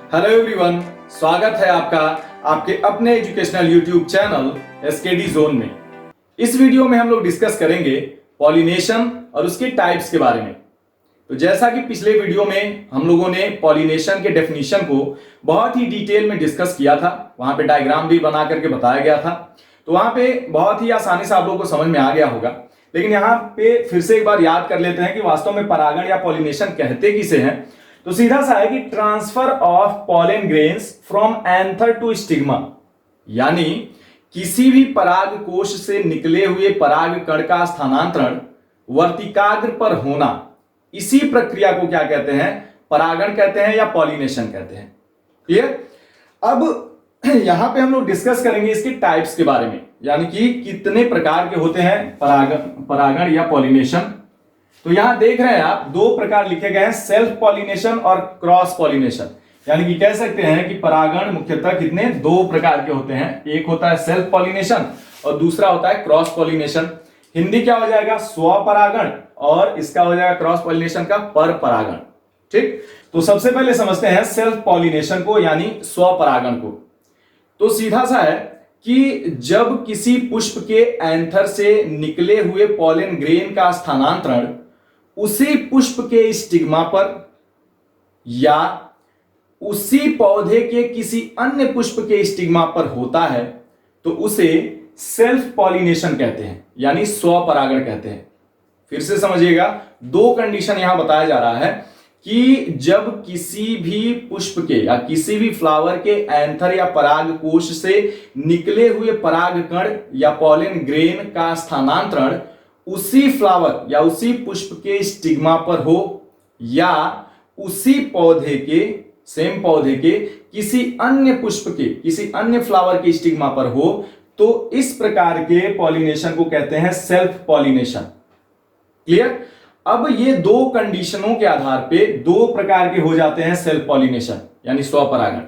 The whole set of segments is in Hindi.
हेलो एवरीवन, स्वागत है आपका आपके अपने educational YouTube channel SKD zone में। इस वीडियो में हम लोग डिस्कस करेंगे पॉलिनेशन और उसके टाइप्स के बारे में। तो जैसा कि पिछले वीडियो में हम लोगों ने पॉलिनेशन के डेफिनेशन को बहुत ही डिटेल में डिस्कस किया था, वहां पे डायग्राम भी बना करके बताया गया था, तो वहां पे बहुत ही आसानी से आप लोगों को समझ में आ गया होगा। लेकिन यहाँ पे फिर से एक बार याद कर लेते हैं कि वास्तव में परागण या पॉलिनेशन कहते किसे हैं। तो सीधा सा है कि transfer of pollen grains from anther to stigma, यानी किसी भी पराग कोश से निकले हुए पराग कण का स्थानांतरण वर्तिकाग्र पर होना, इसी प्रक्रिया को क्या कहते हैं? परागण कहते हैं या पॉलिनेशन कहते हैं। क्लियर? अब यहां पे हम लोग डिस्कस करेंगे इसके टाइप्स के बारे में, यानी कि कितने प्रकार के होते हैं परागण या पॉलिनेशन। तो यहां देख रहे हैं आप दो प्रकार लिखे गए हैं, सेल्फ पॉलिनेशन और क्रॉस पॉलिनेशन। यानी कि कह सकते हैं कि परागण मुख्यतः कितने दो प्रकार के होते हैं, एक होता है सेल्फ पॉलिनेशन और दूसरा होता है क्रॉस पॉलिनेशन। हिंदी क्या हो जाएगा? स्वपरागण, और इसका हो जाएगा क्रॉस पॉलिनेशन का पर परागण। ठीक, तो सबसे पहले समझते हैं सेल्फ पॉलिनेशन को यानी स्वपरागण को। तो सीधा सा है कि जब किसी पुष्प के एंथर से निकले हुए पॉलन ग्रेन का स्थानांतरण उसी पुष्प के स्टिग्मा पर या उसी पौधे के किसी अन्य पुष्प के स्टिग्मा पर होता है तो उसे सेल्फ पॉलिनेशन कहते हैं, यानी स्वपरागण कहते हैं। फिर से समझिएगा, दो कंडीशन यहां बताया जा रहा है कि जब किसी भी पुष्प के या किसी भी फ्लावर के एंथर या पराग कोश से निकले हुए पराग कण या पॉलन ग्रेन का स्थानांतरण उसी फ्लावर या उसी पुष्प के स्टिग्मा पर हो या उसी पौधे के सेम पौधे के किसी अन्य पुष्प के किसी अन्य फ्लावर के स्टिग्मा पर हो, तो इस प्रकार के पॉलिनेशन को कहते हैं सेल्फ पॉलिनेशन। क्लियर? अब ये दो कंडीशनों के आधार पे दो प्रकार के हो जाते हैं सेल्फ पॉलिनेशन यानी स्वपरागण।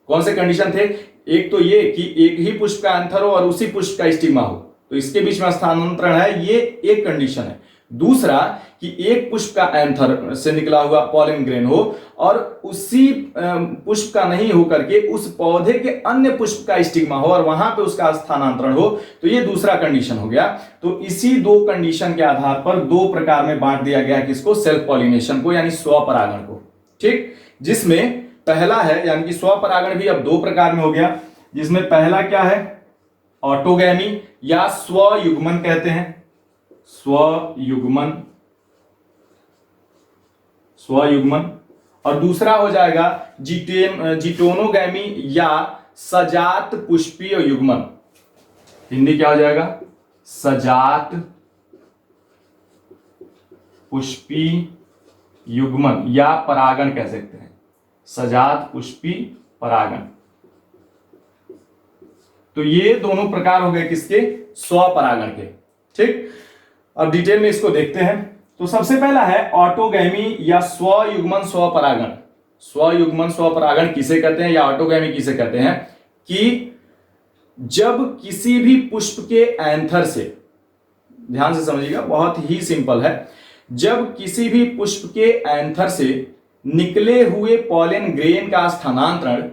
कौन से कंडीशन थे? एक तो ये कि एक ही पुष्प का एंथर हो और उसी पुष्प का स्टिग्मा हो, तो इसके बीच में स्थानांतरण है, ये एक कंडीशन है। दूसरा कि एक पुष्प का एंथर से निकला हुआ पॉलन ग्रेन हो और उसी पुष्प का नहीं होकर के उस पौधे के अन्य पुष्प का स्टिग्मा हो और वहां पे उसका स्थानांतरण हो, तो ये दूसरा कंडीशन हो गया। तो इसी दो कंडीशन के आधार पर दो प्रकार में बांट दिया गया किसको? सेल्फ पॉलिनेशन को यानी स्वपरागण को। ठीक, जिसमें पहला है यानी कि स्वपरागण भी अब दो प्रकार में हो गया, जिसमें पहला क्या है? ऑटोगैमी या स्वयुग्मन कहते हैं, स्वयुग्मन और दूसरा हो जाएगा जिटोनोगैमी या सजात पुष्पीय युग्मन। हिंदी क्या हो जाएगा? सजात पुष्पी युग्मन या परागण कह सकते हैं, सजात पुष्पी परागण। तो ये दोनों प्रकार हो गए किसके? स्वपरागण के। ठीक, अब डिटेल में इसको देखते हैं। तो सबसे पहला है ऑटोगैमी या स्वयुग्मन स्वपरागण। स्वयुग्मन स्वपरागण किसे कहते हैं या ऑटोगैमी किसे कहते हैं? कि जब किसी भी पुष्प के एंथर से, ध्यान से समझिएगा, बहुत ही सिंपल है, जब किसी भी पुष्प के एंथर से निकले हुए पॉलन ग्रेन का स्थानांतरण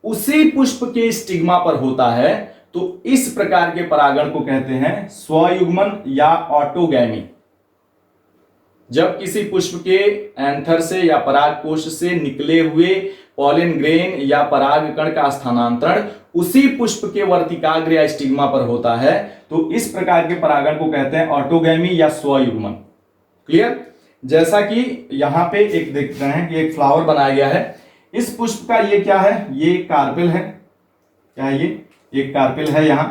उसी पुष्प के स्टिग्मा पर होता है तो इस प्रकार के परागण को कहते हैं स्वयुग्मन या ऑटोगैमी। जब किसी पुष्प के एंथर से या पराग कोश से निकले हुए पॉलन ग्रेन या पराग कण का स्थानांतरण उसी पुष्प के वर्तिकाग्र या स्टिग्मा पर होता है तो इस प्रकार के परागण को कहते हैं ऑटोगैमी या स्वयुग्मन। क्लियर? जैसा कि यहां पे एक देख रहे हैं कि एक फ्लावर बनाया गया है, इस पुष्प का ये क्या है? ये कार्पेल है। क्या है ये? एक कार्पेल है यहां,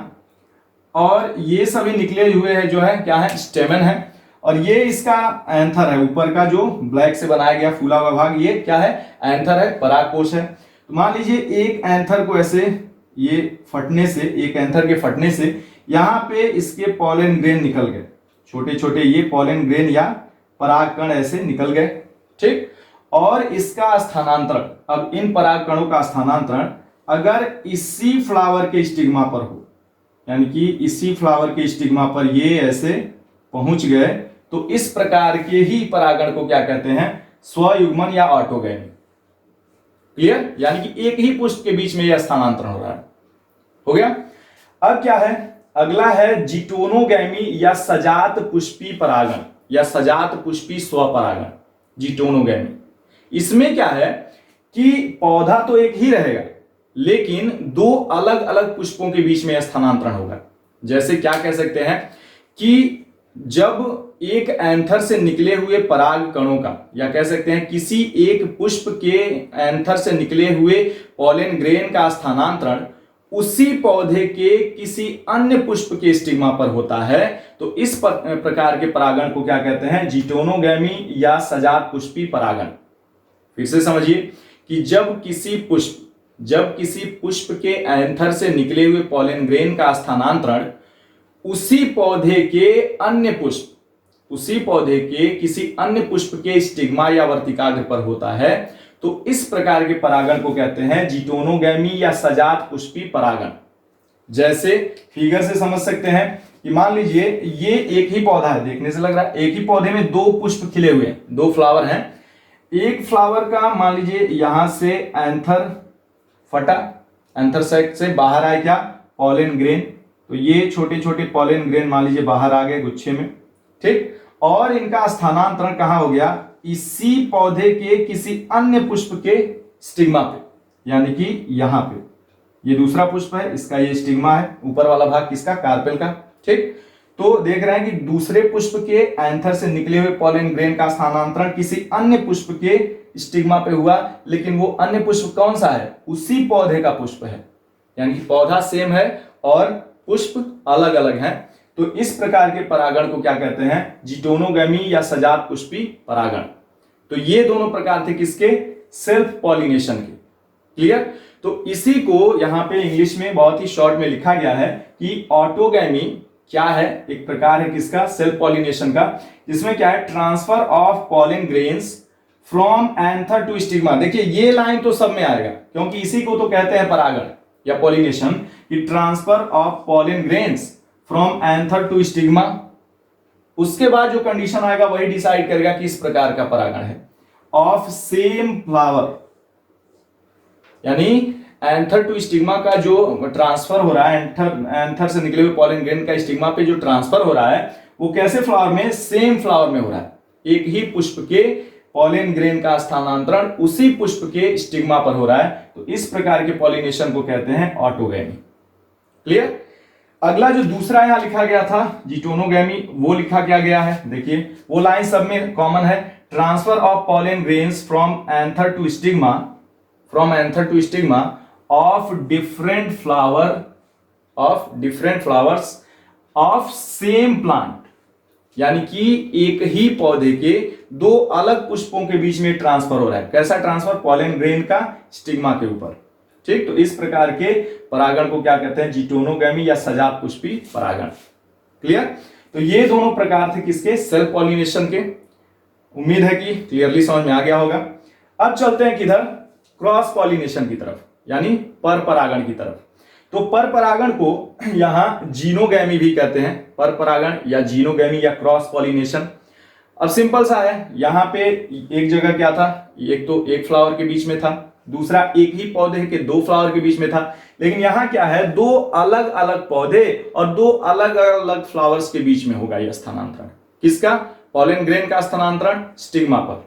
और ये सभी निकले हुए हैं जो है क्या है? स्टेमन है, और ये इसका एंथर है, ऊपर का जो ब्लैक से बनाया गया फूला हुआ भाग, ये क्या है? एंथर है, परागकोश है। तो मान लीजिए एक एंथर को ऐसे ये फटने से, एक एंथर के फटने से यहां पे इसके पॉलन ग्रेन निकल गए, छोटे छोटे ये पॉलन ग्रेन या परागकण ऐसे निकल गए। ठीक, और इसका स्थानांतरण, अब इन परागकणों का स्थानांतरण अगर इसी फ्लावर के स्टिग्मा पर हो, यानी कि इसी फ्लावर के स्टिग्मा पर ये ऐसे पहुंच गए, तो इस प्रकार के ही परागण को क्या कहते हैं? स्वयुग्मन या ऑटोगैमी। क्लियर, यानी कि एक ही पुष्प के बीच में यह स्थानांतरण हो रहा है। हो गया। अब क्या है, अगला है जिटोनोगैमी या सजात पुष्पी परागण या सजात पुष्पी स्वपरागण, जिटोनोगैमी। इसमें क्या है कि पौधा तो एक ही रहेगा लेकिन दो अलग अलग पुष्पों के बीच में स्थानांतरण होगा। जैसे क्या कह सकते हैं कि जब एक एंथर से निकले हुए पराग कणों का, या कह सकते हैं किसी एक पुष्प के एंथर से निकले हुए पॉलन ग्रेन का स्थानांतरण उसी पौधे के किसी अन्य पुष्प के स्टिग्मा पर होता है, तो इस प्रकार के परागण को क्या कहते हैं, जिटोनोगैमी या सजात पुष्पी परागण। फिर से समझिए कि जब किसी पुष्प के एंथर से निकले हुए पॉलन ग्रेन का स्थानांतरण उसी पौधे के किसी अन्य पुष्प के स्टिग्मा या वर्तिकाग्र पर होता है, तो इस प्रकार के परागण को कहते हैं जिटोनोगैमी या सजात पुष्पी परागण। जैसे फिगर से समझ सकते हैं कि मान लीजिए ये एक ही पौधा है, देखने से लग रहा है एक ही पौधे में दो पुष्प खिले हुए हैं, दो फ्लावर हैं। एक फ्लावर का मान लीजिए यहां से एंथर फटा, एंथर सेक से बाहर आए क्या, पॉलन ग्रेन, तो ये छोटे छोटे पॉलन ग्रेन मान लीजिए बाहर आ गए गुच्छे में, ठीक। और इनका स्थानांतरण कहां हो गया, इसी पौधे के किसी अन्य पुष्प के स्टिग्मा पे, यानी कि यहां पे ये दूसरा पुष्प है, इसका ये स्टिग्मा है, ऊपर वाला भाग किसका, कार्पेल का, ठीक। तो देख रहे हैं कि दूसरे पुष्प के एंथर से निकले हुए पॉलन ग्रेन का स्थानांतरण किसी अन्य पुष्प के स्टिग्मा पे हुआ, लेकिन वो अन्य पुष्प कौन सा है, उसी पौधे का पुष्प है, यानी कि पौधा सेम है और पुष्प अलग अलग हैं। तो इस प्रकार के परागण को क्या कहते हैं, जिटोनोगैमी या सजात पुष्पी परागण। तो ये दोनों प्रकार थे किसके, सेल्फ पॉलिनेशन के। क्लियर। तो इसी को यहां पे इंग्लिश में बहुत ही शॉर्ट में लिखा गया है कि ऑटोगैमी क्या है, एक प्रकार है किसका, सेल्फ पॉलिनेशन का, जिसमें क्या है, transfer of pollen grains from anther to stigma. देखिए ये लाइन तो सब में आएगा क्योंकि इसी को तो कहते हैं परागण या पॉलिनेशन, कि transfer of pollen grains from anther to stigma. उसके बाद जो कंडीशन आएगा वही डिसाइड करेगा कि इस प्रकार का परागण है। ऑफ सेम फ्लावर, यानी एंथर टू स्टिग्मा का जो ट्रांसफर हो रहा है, एंथर से निकले हुए पॉलन ग्रेन का स्टिग्मा पे जो ट्रांसफर हो रहा है वो कैसे फ्लावर में, सेम फ्लावर में हो रहा है। एक ही पुष्प के पॉलन ग्रेन का स्थानांतरण उसी पुष्प के स्टिग्मा पर हो रहा है, तो इस प्रकार के पॉलिनेशन को कहते हैं ऑटोगैमी। क्लियर। अगला जो दूसरा यहां लिखा गया था जिटोनोगैमी, वो लिखा क्या गया है, देखिए वो लाइन सब में कॉमन है, transfer of pollen grains from anther to stigma of different flowers of same plant, यानी कि एक ही पौधे के दो अलग पुष्पों के बीच में ट्रांसफर हो रहा है। कैसा ट्रांसफर, पॉलन ग्रेन का स्टिग्मा के ऊपर, ठीक। तो इस प्रकार के परागण को क्या कहते हैं, जिटोनोगैमी या सजात पुष्पी परागण। क्लियर। तो ये दोनों प्रकार थे किसके, सेल्फ पॉलिनेशन के। उम्मीद है कि क्लियरली समझ में आ गया होगा। अब चलते हैं किधर, क्रॉस पॉलिनेशन की तरफ, यानी पर परागण की तरफ। तो पर परागण को यहां जीनोगैमी भी कहते हैं, पर परागण या जीनोगैमी या क्रॉस पॉलिनेशन। अब सिंपल सा है, यहां पे एक जगह क्या था, एक तो एक फ्लावर के बीच में था, दूसरा एक ही पौधे के दो फ्लावर के बीच में था, लेकिन यहां क्या है, दो अलग अलग पौधे और दो अलग अलग फ्लावर्स के बीच में होगा यह स्थानांतरण। किसका, पॉलन ग्रेन का स्थानांतरण स्टिग्मा पर,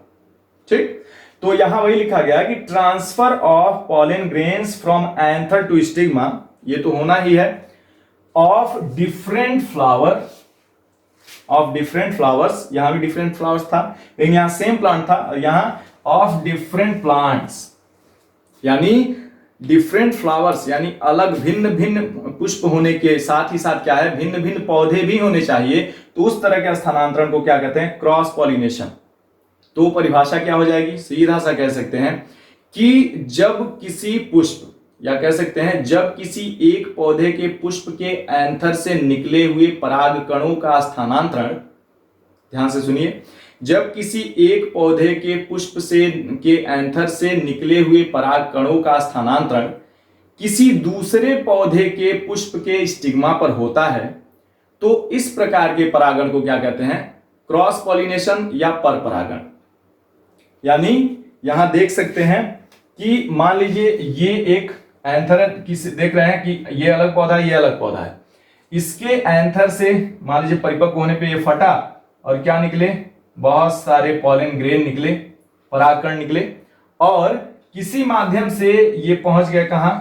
ठीक। तो यहां वही लिखा गया कि transfer of pollen grains from anther to stigma, ये तो होना ही है, ऑफ डिफरेंट फ्लावर्स, यहां भी डिफरेंट फ्लावर्स था लेकिन यहां सेम प्लांट था, और यहां ऑफ डिफरेंट प्लांट्स, यानी डिफरेंट फ्लावर्स यानी अलग भिन्न भिन्न पुष्प होने के साथ ही साथ क्या है, भिन्न भिन्न पौधे भी होने चाहिए। तो उस तरह के स्थानांतरण को क्या कहते हैं, क्रॉस पॉलिनेशन। तो परिभाषा क्या हो जाएगी, सीधा सा कह सकते हैं कि जब किसी पुष्प, या कह सकते हैं जब किसी एक पौधे के पुष्प के एंथर से निकले हुए पराग कणों का स्थानांतरण, ध्यान से सुनिए, जब किसी एक पौधे के पुष्प के एंथर से निकले हुए पराग कणों का स्थानांतरण किसी दूसरे पौधे के पुष्प के स्टिग्मा पर होता है, तो इस प्रकार के परागण को क्या कहते हैं, क्रॉस पॉलिनेशन या पर परागण। यानी यहां देख सकते हैं कि मान लीजिए ये एक एंथर देख रहे हैं कि ये अलग पौधा है, ये अलग पौधा है। इसके एंथर से मान लीजिए परिपक्व होने पे ये फटा और क्या निकले, बहुत सारे पॉलन ग्रेन निकले, परागकण निकले, और किसी माध्यम से ये पहुंच गए कहां,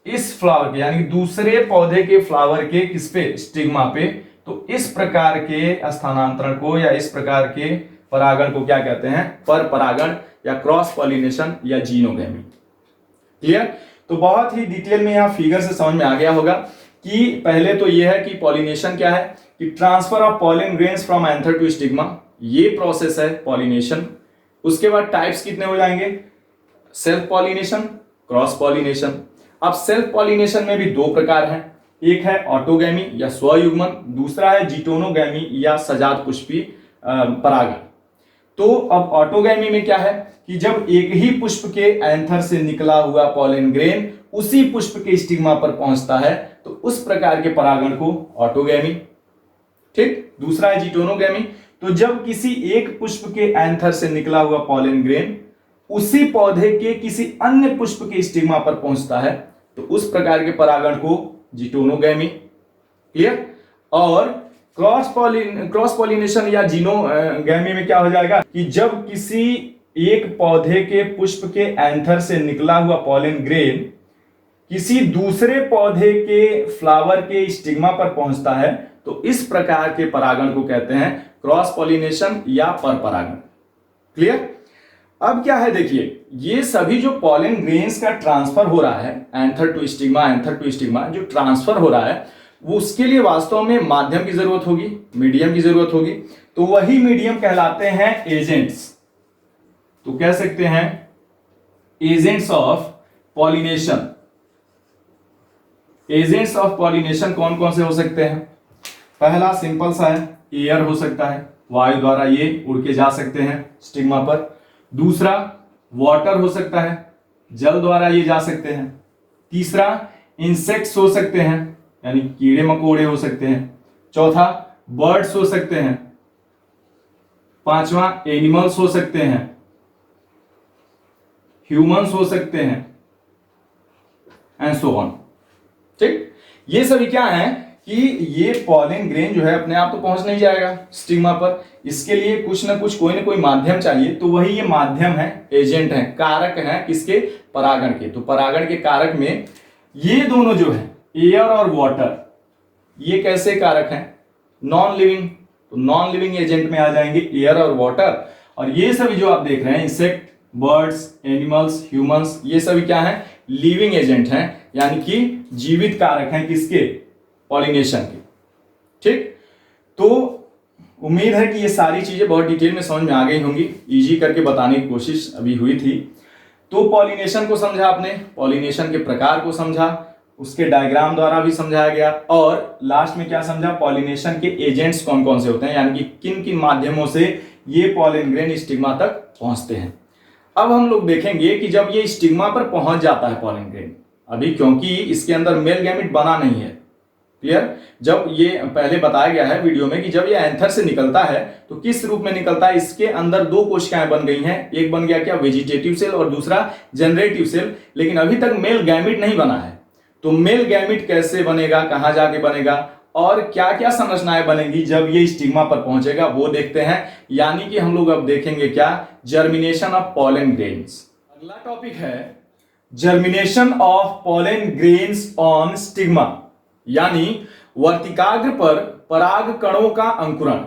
इस फ्लावर के यानी दूसरे पौधे के फ्लावर के किस पे, स्टिग्मा पे। तो इस प्रकार के स्थानांतरण को या इस प्रकार के परागण को क्या कहते हैं, पर परागण या क्रॉस पॉलिनेशन या जीनोगेमी। क्लियर। तो बहुत ही डिटेल में यहां फिगर से समझ में आ गया होगा कि पहले तो यह है कि पॉलिनेशन क्या है, कि transfer of pollen grains from anther to stigma, ये प्रोसेस है पॉलिनेशन। उसके बाद टाइप्स कितने हो जाएंगे, सेल्फ पॉलिनेशन, क्रॉस पॉलिनेशन। अब सेल्फ पॉलिनेशन में भी दो प्रकार हैं, एक है ऑटोगैमी या स्वयुग्मन, दूसरा है जीटोनोगैमी या सजात पुष्पी परागण। तो अब ऑटोगैमी में क्या है कि जब एक ही पुष्प के एंथर से निकला हुआ पॉलन ग्रेन उसी पुष्प के स्टिग्मा पर पहुंचता है, तो उस प्रकार के परागण को ऑटोगैमी। ठीक। दूसरा है जीटोनोगैमी, तो जब किसी एक पुष्प के एंथर से निकला हुआ पॉलन ग्रेन उसी पौधे के किसी अन्य पुष्प के स्टिग्मा पर पहुंचता है, तो उस प्रकार के परागण को जीटोनोगैमी। क्लियर। और क्रॉस पॉलिनेशन या जीनोगैमी में क्या हो जाएगा कि जब किसी एक पौधे के पुष्प के एंथर से निकला हुआ पॉलन ग्रेन किसी दूसरे पौधे के फ्लावर के स्टिग्मा पर पहुंचता है, तो इस प्रकार के परागण को कहते हैं क्रॉस पॉलिनेशन या पर परागण। क्लियर। अब क्या है, देखिए ये सभी जो पॉलन ग्रेन्स का ट्रांसफर हो रहा है एंथर टू स्टिग्मा, जो ट्रांसफर हो रहा है वो उसके लिए वास्तव में माध्यम की जरूरत होगी, मीडियम की जरूरत होगी। तो वही मीडियम कहलाते हैं एजेंट्स। तो कह सकते हैं agents of pollination. Agents of pollination कौन कौन से हो सकते हैं, पहला सिंपल सा है, एयर हो सकता है, वायु द्वारा ये उड़ के जा सकते हैं स्टिग्मा पर। दूसरा वाटर हो सकता है, जल द्वारा ये जा सकते हैं। तीसरा इंसेक्ट्स हो सकते हैं, यानी कीड़े मकोड़े हो सकते हैं। चौथा बर्ड्स हो सकते हैं। पांचवा एनिमल्स हो सकते हैं, ह्यूमंस हो सकते हैं, एंड सो ऑन। ठीक। ये सभी क्या है कि ये पॉलन ग्रेन जो है अपने आप तो पहुंच नहीं जाएगा स्टिग्मा पर, इसके लिए कुछ ना कुछ कोई ना कोई माध्यम चाहिए। तो वही ये माध्यम है, एजेंट है, कारक है किसके, परागण के। तो परागण के कारक में ये दोनों जो है एयर और वाटर, ये कैसे कारक हैं, नॉन लिविंग। तो नॉन लिविंग एजेंट में आ जाएंगे एयर और वाटर। और ये सभी जो आप देख रहे हैं इंसेक्ट, बर्ड्स, एनिमल्स, ह्यूमंस, ये सभी क्या है, लिविंग एजेंट हैं, यानी कि जीवित कारक हैं किसके, पॉलिनेशन के। ठीक। तो उम्मीद है कि ये सारी चीजें बहुत डिटेल में समझ में आ गई होंगी, इजी करके बताने की कोशिश अभी हुई थी। तो पॉलिनेशन को समझा आपने, पॉलिनेशन के प्रकार को समझा, उसके डायग्राम द्वारा भी समझाया गया, और लास्ट में क्या समझा, पॉलिनेशन के एजेंट्स कौन कौन से होते हैं, यानी कि किन किन माध्यमों से ये पॉलन ग्रेन स्टिग्मा तक पहुंचते हैं। अब हम लोग देखेंगे कि जब ये स्टिग्मा पर पहुंच जाता है पॉलन ग्रेन, अभी क्योंकि इसके अंदर मेल गैमेट बना नहीं है। क्लियर। जब ये पहले बताया गया है वीडियो में कि जब ये एंथर से निकलता है तो किस रूप में निकलता है, इसके अंदर दो कोशिकाएं बन गई हैं, एक बन गया क्या, वेजिटेटिव सेल, और दूसरा जनरेटिव सेल, लेकिन अभी तक मेल गैमेट नहीं बना है। तो मेल गैमेट कैसे बनेगा, कहां जाके बनेगा, और क्या क्या संरचनाएं बनेंगी जब ये स्टिग्मा पर पहुंचेगा, वो देखते हैं। यानी कि हम लोग अब देखेंगे क्या, जर्मिनेशन ऑफ पॉलन ग्रेन्स। अगला टॉपिक है germination of pollen grains on stigma, यानी वर्तिकाग्र पर पराग कणों का अंकुरण।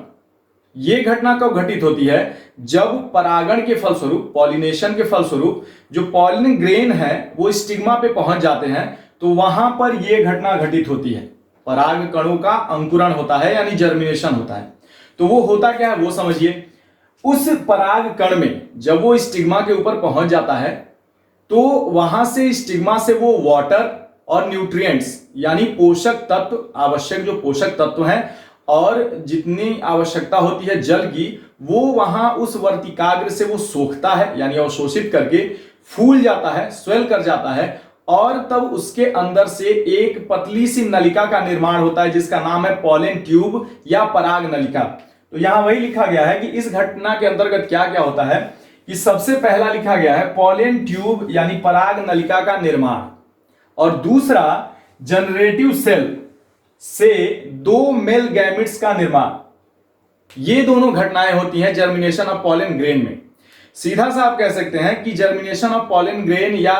यह घटना कब घटित होती है, जब परागण के फलस्वरूप, पॉलिनेशन के फलस्वरूप जो पॉलन ग्रेन है वो स्टिग्मा पे पहुंच जाते हैं, तो वहां पर यह घटना घटित होती है, पराग कणों का अंकुरण होता है, यानी जर्मिनेशन होता है। तो वो होता क्या है वो समझिए। उस पराग कण में जब वो स्टिग्मा के ऊपर पहुंच जाता है, तो वहां से स्टिग्मा से वो वाटर और न्यूट्रिएंट्स, यानी पोषक तत्व, आवश्यक जो पोषक तत्व हैं और जितनी आवश्यकता होती है जल की, वो वहां उस वर्तिकाग्र से वो सोखता है, यानी अवशोषित करके फूल जाता है, स्वेल कर जाता है, और तब उसके अंदर से एक पतली सी नलिका का निर्माण होता है जिसका नाम है पॉलन ट्यूब या पराग नलिका। तो यहां वही लिखा गया है कि इस घटना के अंतर्गत क्या क्या होता है कि सबसे पहला लिखा गया है पॉलन ट्यूब यानी पराग नलिका का निर्माण, और दूसरा जनरेटिव सेल से 2 मेल गैमेट्स का निर्माण। ये दोनों घटनाएं होती हैं जर्मिनेशन ऑफ पॉलन ग्रेन में। सीधा सा आप कह सकते हैं कि जर्मिनेशन ऑफ पॉलन ग्रेन या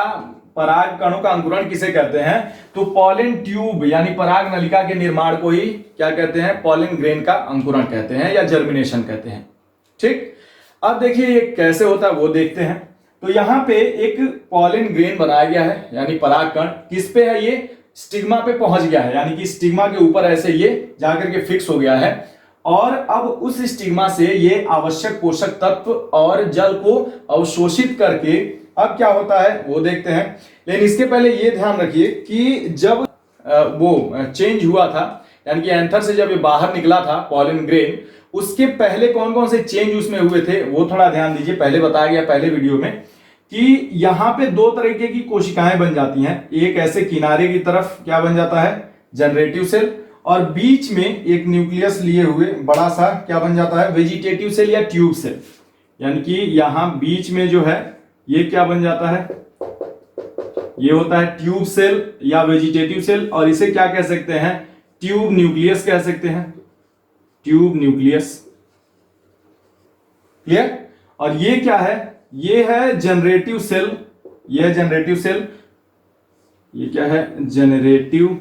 पराग कणों का अंकुरण किसे कहते हैं, तो पॉलन ट्यूब यानी पराग नलिका के निर्माण को ही क्या कहते हैं, पॉलन ग्रेन का अंकुरण कहते हैं या जर्मिनेशन कहते हैं। ठीक, अब देखिए ये कैसे होता है वो देखते हैं। तो यहां पे एक पॉलन ग्रेन बनाया गया है यानी पराग कण, किस पे है, ये स्टिग्मा पे पहुंच गया है, यानी कि स्टिग्मा के ऊपर ऐसे ये जाकर के फिक्स हो गया है, और अब उस स्टिग्मा से ये आवश्यक पोषक तत्व और जल को अवशोषित करके अब क्या होता है वो देखते हैं। लेकिन इसके पहले ये ध्यान रखिए कि जब वो चेंज हुआ था, यानी कि एंथर से जब ये बाहर निकला था पॉलन ग्रेन, उसके पहले कौन कौन से चेंज उसमें हुए थे वो थोड़ा ध्यान दीजिए। पहले बताया गया पहले वीडियो में कि यहां पे 2 तरीके की कोशिकाएं बन जाती हैं। एक ऐसे किनारे की तरफ क्या बन जाता है, जनरेटिव सेल, और बीच में एक न्यूक्लियस लिए हुए बड़ा सा क्या बन जाता है, वेजिटेटिव सेल या ट्यूब सेल। यानी कि यहां बीच में जो है ये क्या बन जाता है, ये होता है ट्यूब सेल या वेजिटेटिव सेल, और इसे क्या कह सकते हैं, ट्यूब न्यूक्लियस कह सकते हैं, ट्यूब न्यूक्लियस। क्लियर। और ये क्या है, ये है जनरेटिव सेल, ये है जनरेटिव सेल, ये क्या है, जनरेटिव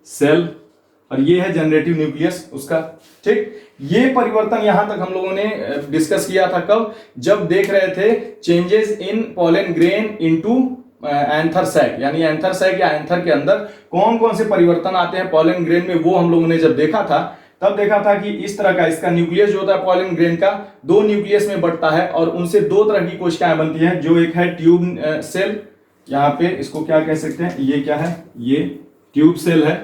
सेल, और ये है जनरेटिव न्यूक्लियस उसका। ठीक, ये परिवर्तन यहां तक हम लोगों ने डिस्कस किया था कब, जब देख रहे थे changes in pollen grain into anther sac, यानी एंथर सैक या एंथर के अंदर कौन कौन से परिवर्तन आते हैं पॉलन ग्रेन में, वो हम लोगों ने जब देखा था तब देखा था कि इस तरह का इसका न्यूक्लियस जो होता है पॉलन ग्रेन का 2 न्यूक्लियस में बढ़ता है, और उनसे 2 तरह की कोशिकाएं बनती हैं, जो एक है ट्यूब सेल, यहां पे इसको क्या कह सकते हैं, ये क्या है, ये ट्यूब सेल है,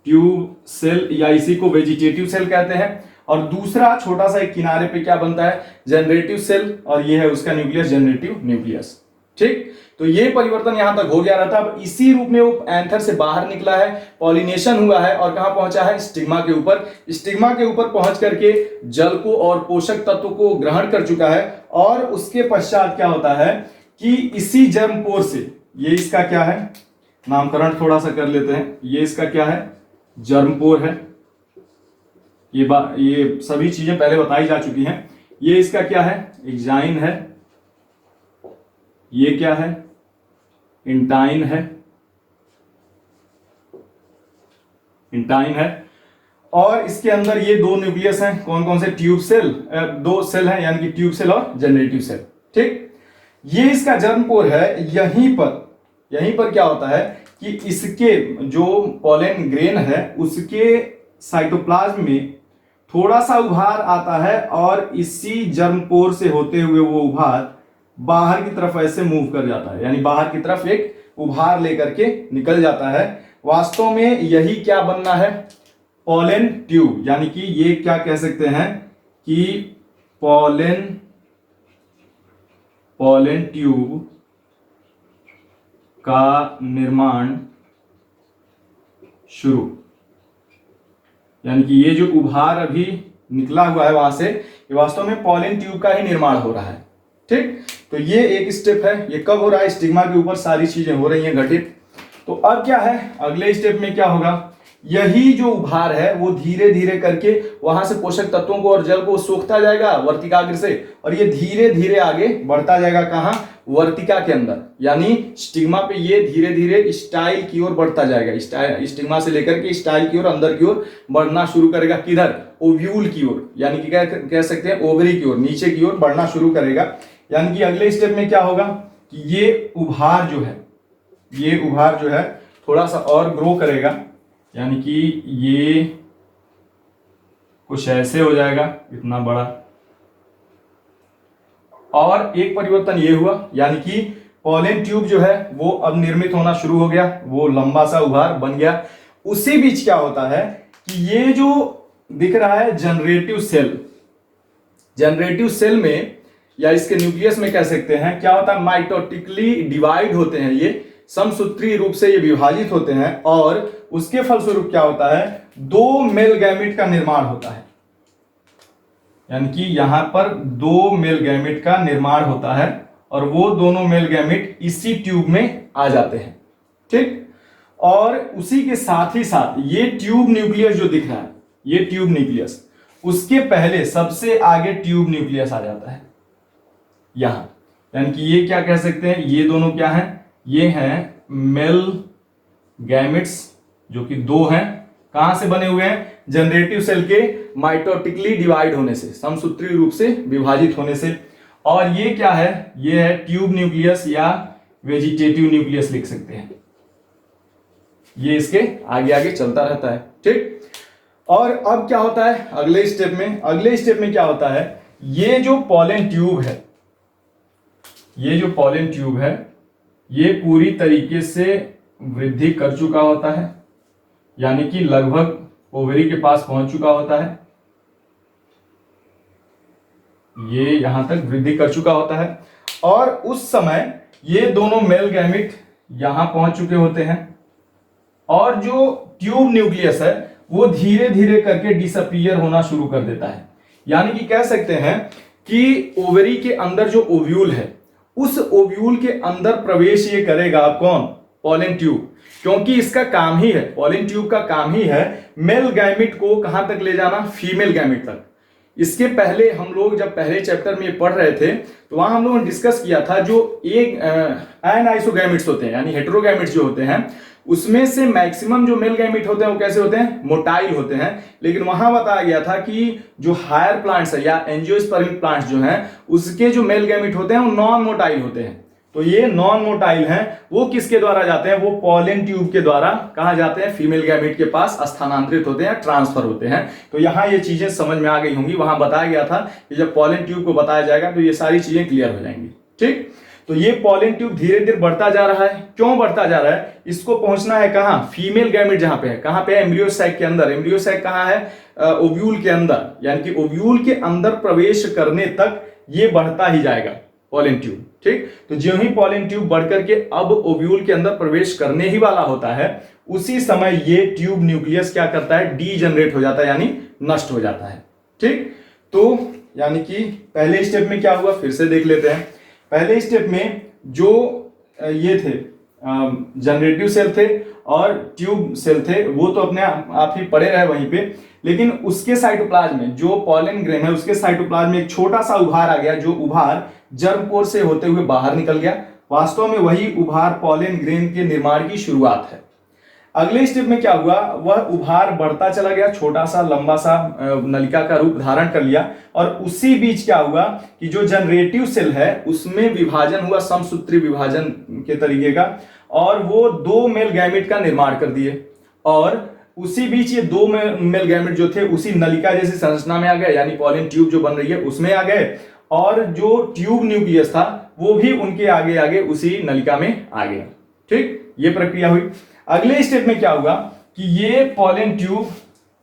ट्यूब सेल या इसी को वेजिटेटिव सेल कहते हैं, और दूसरा छोटा सा एक किनारे पे क्या बनता है, जनरेटिव सेल, और ये है उसका न्यूक्लियस, जनरेटिव न्यूक्लियस। ठीक, तो ये परिवर्तन यहां तक हो गया रहा था। अब इसी रूप में वो एंथर से बाहर निकला है, पॉलिनेशन हुआ है, और कहां पहुंचा है, स्टिग्मा के ऊपर। स्टिग्मा के ऊपर पहुंच करके जल को और पोषक तत्व को ग्रहण कर चुका है, और उसके पश्चात क्या होता है कि इसी जर्मपोर से, ये इसका क्या है, नामकरण थोड़ा सा कर लेते हैं, ये इसका क्या है, जर्मपोर है। ये सभी चीजें पहले बताई जा चुकी हैं। ये इसका क्या है, एग्जाइन है, ये क्या है, इंटाइन है, इंटाइन है, और इसके अंदर ये 2 न्यूक्लियस हैं, कौन कौन से, ट्यूब सेल, 2 सेल हैं, यानी कि ट्यूब सेल और जनरेटिव सेल। ठीक, ये इसका जर्मपोर है। यहीं पर क्या होता है कि इसके जो पॉलन ग्रेन है उसके साइटोप्लाज्म में थोड़ा सा उभार आता है, और इसी जर्मपोर से होते हुए वो उभार बाहर की तरफ ऐसे मूव कर जाता है, यानी बाहर की तरफ एक उभार लेकर के निकल जाता है। वास्तव में यही क्या बनना है, पॉलन ट्यूब, यानी कि ये क्या कह सकते हैं कि पॉलन ट्यूब का निर्माण शुरू, यानी कि ये जो उभार अभी निकला हुआ है वहां से, ये वास्तव में पॉलन ट्यूब का ही निर्माण हो रहा है। ठीक, तो ये एक स्टेप है। ये कब हो रहा है, स्टिग्मा के ऊपर सारी चीजें हो रही हैं घटित। तो अब क्या है, अगले स्टेप में क्या होगा, यही जो उभार है वो धीरे धीरे करके वहां से पोषक तत्वों को और जल को सोखता जाएगा वर्तिकाग्र से, और ये धीरे धीरे आगे बढ़ता जाएगा, कहां, वर्तिका के अंदर, यानी स्टिग्मा पे ये धीरे धीरे स्टाइल की ओर बढ़ता जाएगा। स्टिग्मा से लेकर के स्टाइल की ओर, अंदर की ओर बढ़ना शुरू करेगा। किधर, ओव्यूल की ओर, यानी कि क्या कह सकते हैं, ओवरी की ओर, नीचे की ओर बढ़ना शुरू करेगा। यानी कि अगले स्टेप में क्या होगा कि ये उभार जो है थोड़ा सा और ग्रो करेगा, यानी कि ये कुछ ऐसे हो जाएगा, इतना बड़ा। और एक परिवर्तन ये हुआ, यानी कि पॉलन ट्यूब जो है वो अब निर्मित होना शुरू हो गया, वो लंबा सा उभार बन गया। उसी बीच क्या होता है कि ये जो दिख रहा है जनरेटिव सेल में या इसके न्यूक्लियस में कह सकते हैं, क्या होता है, माइटोटिकली डिवाइड होते हैं, ये समसूत्री रूप से ये विभाजित होते हैं, और उसके फलस्वरूप क्या होता है, 2 मेल गैमेट का निर्माण होता है। यानी कि यहां पर 2 मेल गैमेट का निर्माण होता है और वो दोनों मेल गैमेट इसी ट्यूब में आ जाते हैं। ठीक, और उसी के साथ ही साथ ये ट्यूब न्यूक्लियस जो दिख रहा है, ये ट्यूब न्यूक्लियस, उसके पहले सबसे आगे ट्यूब न्यूक्लियस आ जाता है यहां। यानी कि ये क्या कह सकते हैं, ये दोनों क्या हैं, ये हैं मेल गैमेट्स जो कि 2 हैं। कहां से बने हुए हैं, जनरेटिव सेल के माइटोटिकली डिवाइड होने से, समसूत्रीय रूप से विभाजित होने से। और ये क्या है, ये है ट्यूब न्यूक्लियस या वेजिटेटिव न्यूक्लियस लिख सकते हैं। ये इसके आगे आगे चलता रहता है। ठीक, और अब क्या होता है अगले स्टेप में, अगले स्टेप में क्या होता है, ये जो पॉलन ट्यूब है, ये जो पॉलन ट्यूब है, ये पूरी तरीके से वृद्धि कर चुका होता है, यानी कि लगभग ओवरी के पास पहुंच चुका होता है। ये यहां तक वृद्धि कर चुका होता है और उस समय ये दोनों मेल गैमेट यहां पहुंच चुके होते हैं और जो ट्यूब न्यूक्लियस है वो धीरे धीरे करके डिसअपीयर होना शुरू कर देता है। यानी कि कह सकते हैं कि ओवरी के अंदर जो ओव्यूल है, उस ओव्यूल के अंदर प्रवेश ये करेगा कौन, पॉलन ट्यूब, क्योंकि इसका काम ही है, पॉलन ट्यूब का काम ही है मेल गैमेट को कहां तक ले जाना, फीमेल गैमेट तक। इसके पहले हम लोग जब पहले चैप्टर में पढ़ रहे थे तो वहां हम लोगों ने डिस्कस किया था जो एक एनाइसोगैमेट्स होते हैं यानी हेटेरोगैमेट्स जो होते हैं, उसमें से मैक्सिमम जो मेल गैमेट होते हैं वो कैसे होते हैं, मोटाइल होते हैं। लेकिन वहां बताया गया था कि जो हायर प्लांट्स है या एंजियोस्पर्मिक प्लांट्स जो हैं उसके जो मेल गैमेट होते हैं वो नॉन मोटाइल होते हैं। तो ये नॉन मोटाइल हैं, वो किसके द्वारा जाते हैं, वो पॉलन ट्यूब के द्वारा कहां जाते हैं, फीमेल गैमेट के पास स्थानांतरित होते हैं, ट्रांसफर होते हैं। तो यहां ये चीजें समझ में आ गई होंगी, वहां बताया गया था कि जब पॉलन ट्यूब को बताया जाएगा तो ये सारी चीजें क्लियर हो जाएंगी। ठीक, तो ये पॉलन ट्यूब धीरे धीरे बढ़ता जा रहा है। क्यों बढ़ता जा रहा है, इसको पहुंचना है कहां, फीमेल गैमेट जहां पे है, कहां पे है, एम्ब्रियो सैक के अंदर। एम्ब्रियो सैक कहां है, ओव्यूल के अंदर, यानी कि ओव्यूल के अंदर प्रवेश करने तक ये बढ़ता ही जाएगा पॉलन ट्यूब। ठीक, तो जो ही पॉलन ट्यूब बढ़कर के अब ओव्यूल के अंदर प्रवेश करने ही वाला होता है, उसी समय ये ट्यूब न्यूक्लियस क्या करता है, डीजनरेट हो जाता है यानी नष्ट हो जाता है। ठीक, तो यानी कि पहले स्टेप में क्या हुआ फिर से देख लेते हैं। पहले स्टेप में जो ये थे जनरेटिव सेल थे और ट्यूब सेल थे, वो तो अपने आप ही पड़े रहे वहीं पे, लेकिन उसके साइटोप्लाज्म में जो पॉलन ग्रेन है उसके साइटोप्लाज्म में एक छोटा सा उभार आ गया, जो उभार जर्म पोर से होते हुए बाहर निकल गया। वास्तव में वही उभार पॉलन ग्रेन के निर्माण की शुरुआत है। अगले स्टेप में क्या हुआ, वह उभार बढ़ता चला गया, छोटा सा लंबा सा नलिका का रूप धारण कर लिया और उसी बीच क्या हुआ कि जो जनरेटिव सेल है उसमें विभाजन हुआ, समसूत्री विभाजन के तरीके का, और वो 2 मेल गैमेट का निर्माण कर दिए। और उसी बीच ये 2 मेल गैमेट जो थे उसी नलिका जैसी संरचना में आ गए, यानी पॉलन ट्यूब जो बन रही है उसमें आ गए, और जो ट्यूब न्यूक्लियस था वो भी उनके आगे आगे उसी नलिका में आ गया। ठीक, ये प्रक्रिया हुई। अगले स्टेप में क्या हुआ कि ये पॉलन ट्यूब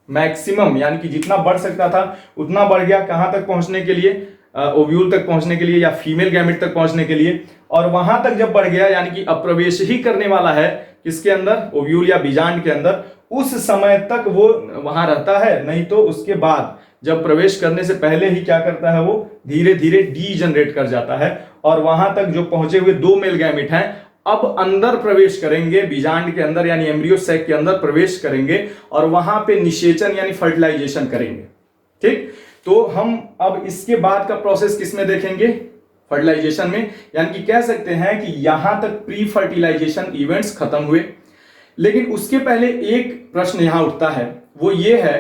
मैक्सिमम यानी कि जितना बढ़ सकता था उतना बढ़ गया, कहां तक पहुंचने के लिए, ओव्यूल तक पहुंचने के लिए या फीमेल गैमेट तक पहुंचने के लिए। और वहां तक जब बढ़ गया यानी कि अब प्रवेश ही करने वाला है किसके अंदर, ओव्यूल या बीजांड के अंदर, उस समय तक वो वहां रहता है। नहीं तो उसके बाद जब प्रवेश करने से पहले ही क्या करता है, वो धीरे धीरे डीजनरेट कर जाता है और वहां तक जो पहुंचे हुए 2 मेल गैमेट हैं अब अंदर प्रवेश करेंगे, बीजांड के अंदर यानी एम्ब्रियो सैक के अंदर प्रवेश करेंगे और वहां पे निषेचन यानी फर्टिलाइजेशन करेंगे। ठीक, तो हम अब इसके बाद का प्रोसेस किसमें देखेंगे, फर्टिलाइजेशन में। यानी कि कह सकते हैं कि यहां तक प्री फर्टिलाइजेशन इवेंट्स खत्म हुए। लेकिन उसके पहले एक प्रश्न यहां उठता है, वो ये है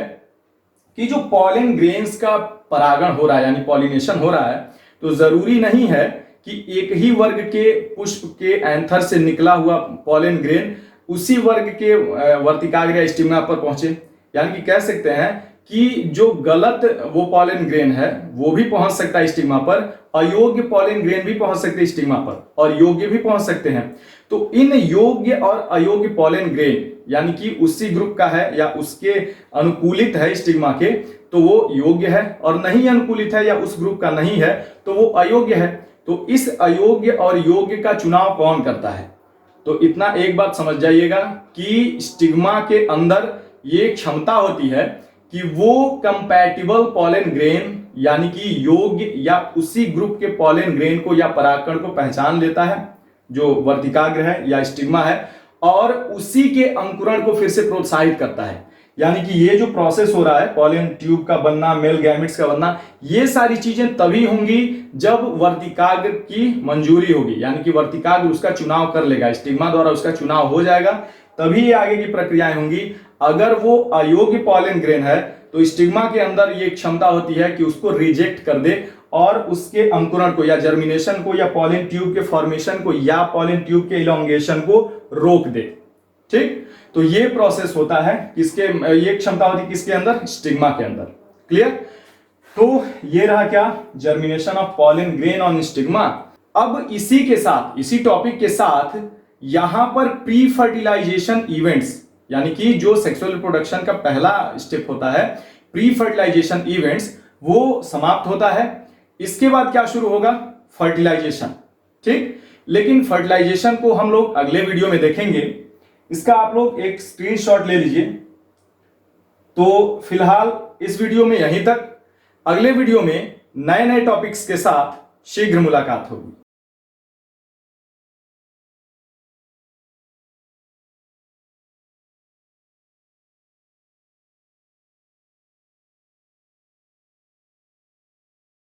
कि जो पॉलन ग्रेन्स का परागण हो रहा है यानी पॉलिनेशन हो रहा है, तो जरूरी नहीं है कि एक ही वर्ग के पुष्प के एंथर से निकला हुआ पॉलन ग्रेन उसी वर्ग के वर्तिकाग्र या स्टिग्मा पर पहुंचे। यानी कि कह सकते हैं कि जो गलत वो पॉलन ग्रेन है वो भी पहुंच सकता है स्टिग्मा पर, अयोग्य पॉलन ग्रेन भी पहुंच सकते हैं स्टिग्मा पर, और योग्य भी पहुंच सकते हैं। तो इन योग्य और अयोग्य पॉलन ग्रेन यानी कि उसी ग्रुप का है या उसके अनुकूलित है स्टिग्मा के, तो वो योग्य है, और नहीं अनुकूलित है या उस ग्रुप का नहीं है तो वो अयोग्य है। तो इस अयोग्य और योग्य का चुनाव कौन करता है, तो इतना एक बात समझ जाइएगा कि स्टिग्मा के अंदर ये क्षमता होती है कि वो कंपैटिबल पॉलन ग्रेन यानी कि योग्य या उसी ग्रुप के पॉलन ग्रेन को या परागकण को पहचान लेता है जो वर्तिकाग्र है या स्टिग्मा है, और उसी के अंकुरण को फिर से प्रोत्साहित करता है। यानी कि ये जो प्रोसेस हो रहा है पॉलन ट्यूब का बनना, मेल गैमेट्स का बनना, ये सारी चीजें तभी होंगी जब वर्तिकाग्र की मंजूरी होगी, यानी कि वर्तिकाग्र उसका चुनाव कर लेगा, स्टिग्मा द्वारा उसका चुनाव हो जाएगा, तभी ये आगे की प्रक्रियाएं होंगी। अगर वो अयोग्य पॉलन ग्रेन है तो स्टिग्मा के अंदर ये क्षमता होती है कि उसको रिजेक्ट कर दे और उसके अंकुरण को या जर्मिनेशन को या पॉलन ट्यूब के फॉर्मेशन को या पॉलन ट्यूब के इलोंगेशन को रोक दे। ठीक, तो ये प्रोसेस होता है किसके, ये क्षमता होती है किसके अंदर, स्टिग्मा के अंदर। क्लियर? तो ये रहा क्या, germination of pollen grain on stigma. अब इसी के साथ, इसी टॉपिक के साथ यहां पर प्री फर्टिलाइजेशन इवेंट्स, यानी कि जो सेक्सुअल रिप्रोडक्शन का पहला स्टेप होता है प्री फर्टिलाइजेशन इवेंट्स, वो समाप्त होता है। इसके बाद क्या शुरू होगा, फर्टिलाइजेशन। ठीक, लेकिन फर्टिलाइजेशन को हम लोग अगले वीडियो में देखेंगे। इसका आप लोग एक स्क्रीनशॉट ले लीजिए। तो फिलहाल इस वीडियो में यहीं तक, अगले वीडियो में नए नए टॉपिक्स के साथ शीघ्र मुलाकात होगी।